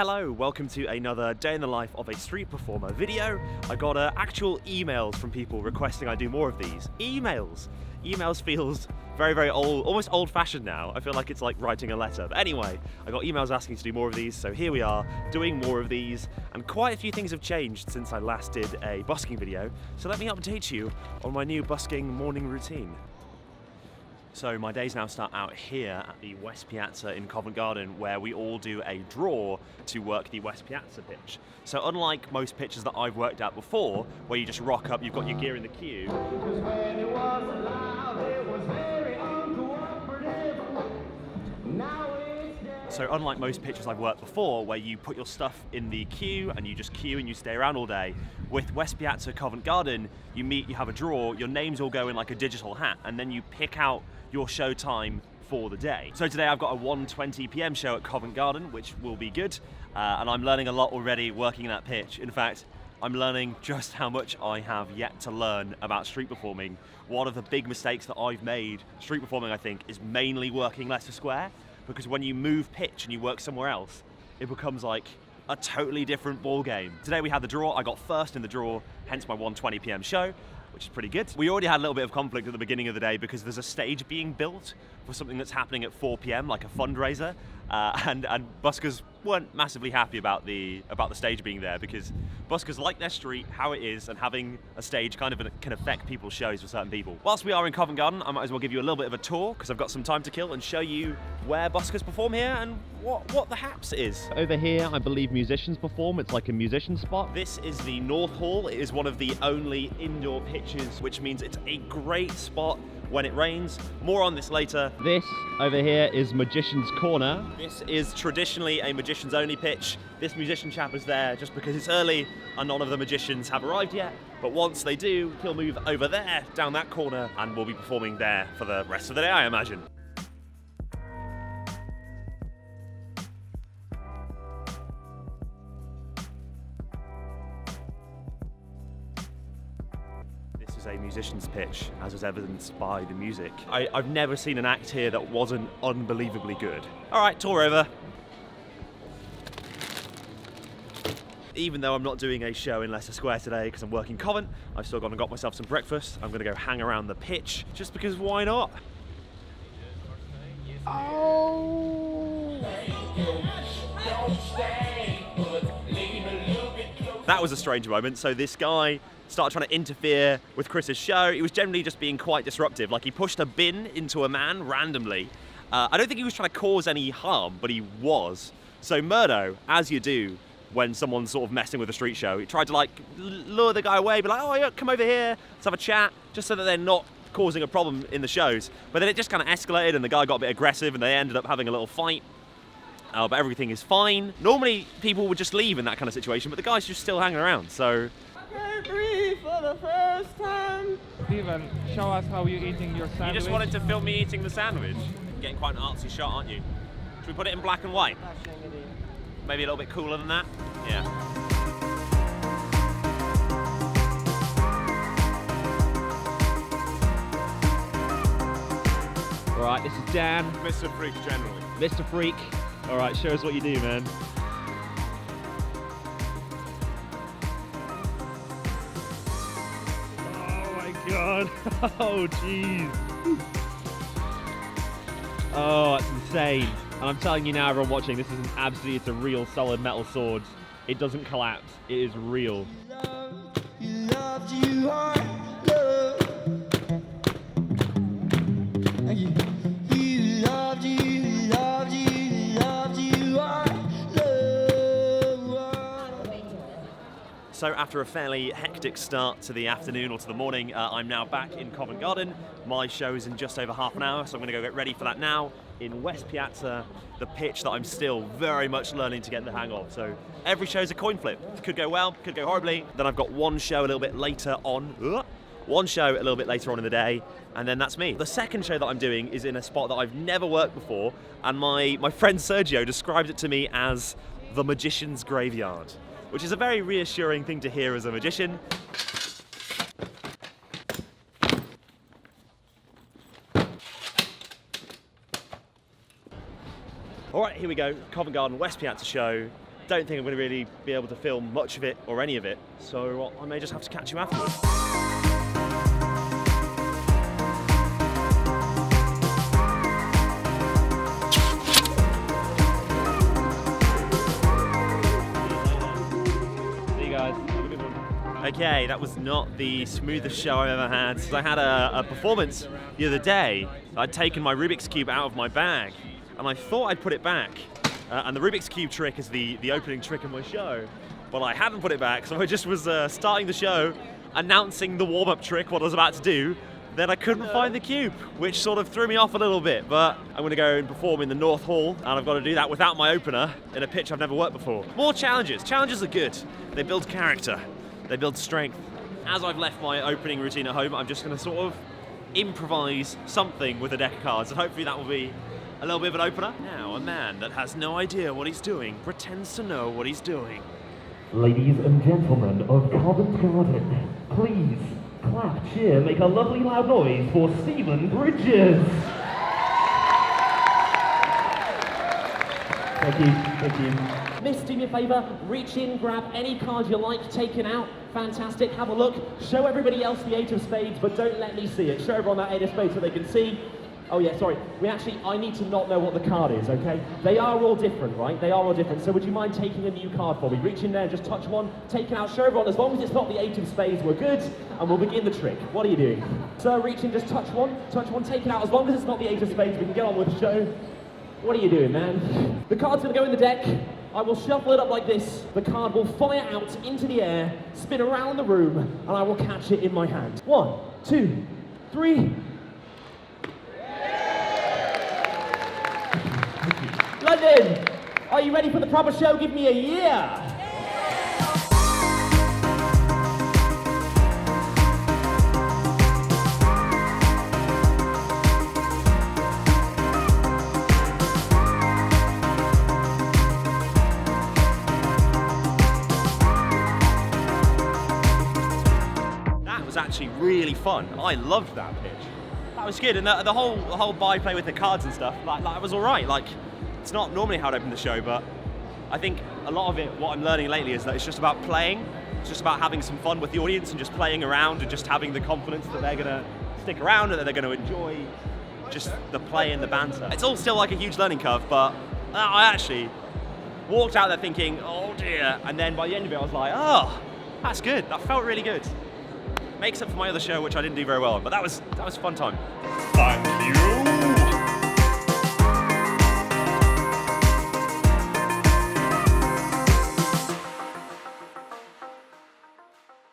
Hello, welcome to another day in the life of a street performer video. I got actual emails from people requesting I do more of these. Emails feels very old, almost old-fashioned now. I feel like it's like writing a letter. But anyway, I got emails asking to do more of these, so here we are doing more of these, and quite a few things have changed since I last did a busking video. So let me update you on my new busking morning routine. So my days now start out here at the West Piazza in Covent Garden, where we all do a draw to work the West Piazza pitch. So unlike most pitches that I've worked at before, where you just rock up, you've got your gear in the queue. So unlike most pitches I've worked before, where you put your stuff in the queue and you just queue and you stay around all day, with West Piazza Covent Garden, you meet, you have a draw, your names all go in like a digital hat, and then you pick out your show time for the day. So today I've got a 1:20 PM show at Covent Garden, which will be good, and I'm learning a lot already working that pitch. In fact, I'm learning just how much I have yet to learn about street performing. One of the big mistakes that I've made street performing, I think, is mainly working Leicester Square, because when you move pitch and you work somewhere else, it becomes like a totally different ball game. Today we had the draw. I got first in the draw, hence my 1:20 PM show, which is pretty good. We already had a little bit of conflict at the beginning of the day because there's a stage being built for something that's happening at 4 PM, like a fundraiser, and buskers weren't massively happy about the stage being there, because buskers like their street how it is, and having a stage kind of can affect people's shows for certain people. Whilst we are in Covent Garden, I might as well give you a little bit of a tour, because I've got some time to kill, and show you where buskers perform here and what the haps is. Over here, I believe musicians perform. It's like a musician spot. This is the North Hall. It is one of the only indoor pitches, which means it's a great spot when it rains. More on this later. This over here is Magician's Corner. This is traditionally a magician's only pitch. This musician chap is there just because it's early and none of the magicians have arrived yet. But once they do, he'll move over there, down that corner, and we'll be performing there for the rest of the day, I imagine. A musician's pitch, as was evidenced by the music. I've never seen an act here that wasn't unbelievably good. All right, tour over. Even though I'm not doing a show in Leicester Square today because I'm working Covent, I've still gone and got myself some breakfast. I'm gonna go hang around the pitch, just because why not? Oh! That was a strange moment. So this guy started trying to interfere with Chris's show. He was generally just being quite disruptive. Like, he pushed a bin into a man randomly. I don't think he was trying to cause any harm, but he was. So Murdo, as you do when someone's sort of messing with a street show, he tried to like lure the guy away, be like, oh yeah, come over here, let's have a chat, just so that they're not causing a problem in the shows. But then it just kind of escalated and the guy got a bit aggressive and they ended up having a little fight. But everything is fine. Normally people would just leave in that kind of situation, but the guy's just still hanging around, so. For the first time. Steven, show us how you're eating your sandwich. You just wanted to film me eating the sandwich? Getting quite an artsy shot, aren't you? Should we put it in black and white? Maybe a little bit cooler than that? Yeah. All right, this is Dan. Mr. Freak generally. Mr. Freak. All right, show us what you do, man. God. Oh, jeez. Oh, it's insane. And I'm telling you now, everyone watching, this is it's a real solid metal sword. It doesn't collapse. It is real. So after a fairly hectic start to the afternoon or to the morning, I'm now back in Covent Garden. My show is in just over half an hour, so I'm going to go get ready for that now in West Piazza, the pitch that I'm still very much learning to get the hang of. So every show's a coin flip. It could go well, could go horribly. Then I've got one show a little bit later on. In the day, and then that's me. The second show that I'm doing is in a spot that I've never worked before, and my friend Sergio described it to me as the magician's graveyard, which is a very reassuring thing to hear as a magician. All right, here we go. Covent Garden West Piazza show. don't think I'm going to really be able to film much of it or any of it, so I may just have to catch you afterwards. See you guys. Have a good one. Okay, that was not the smoothest show I've ever had. I had a performance the other day. I'd taken my Rubik's Cube out of my bag, and I thought I'd put it back. And the Rubik's Cube trick is the opening trick of my show. But I hadn't put it back, so I just was starting the show, announcing the warm-up trick, what I was about to do. Then I couldn't find the cube, which sort of threw me off a little bit. But I'm going to go and perform in the North Hall, and I've got to do that without my opener in a pitch I've never worked before. More challenges. Challenges are good. They build character. They build strength. As I've left my opening routine at home, I'm just going to sort of improvise something with a deck of cards, and hopefully that will be a little bit of an opener. Now, a man that has no idea what he's doing pretends to know what he's doing. Ladies and gentlemen of Covent Garden, please clap, cheer, make a lovely loud noise for Stephen Bridges. Thank you. Miss, do me a favour, reach in, grab any card you like, take it out. Fantastic, have a look. Show everybody else the 8 of spades, but don't let me see it. Show everyone that 8 of spades so they can see. Oh yeah, sorry. I need to not know what the card is, okay? They are all different, right? They are all different. So would you mind taking a new card for me? Reach in there, just touch one, take it out, show everyone. As long as it's not the 8 of spades, we're good, and we'll begin the trick. What are you doing? So reach in, just touch one, take it out. As long as it's not the 8 of spades, we can get on with the show. What are you doing, man? The card's gonna go in the deck. I will shuffle it up like this. The card will fire out into the air, spin around the room, and I will catch it in my hand. 1, 2, 3. London, are you ready for the proper show? Give me a yeah! That was actually really fun. I loved that pitch. That was good, and the whole byplay with the cards and stuff, that was all right. It's not normally how I'd open the show, but I think a lot of it, what I'm learning lately, is that it's just about playing. It's just about having some fun with the audience and just playing around and just having the confidence that they're gonna stick around and that they're gonna enjoy just the play and the banter. It's all still like a huge learning curve, but I actually walked out there thinking, oh dear, and then by the end of it I was like, oh, that's good, that felt really good. Makes up for my other show, which I didn't do very well on, but that was a fun time. Thank you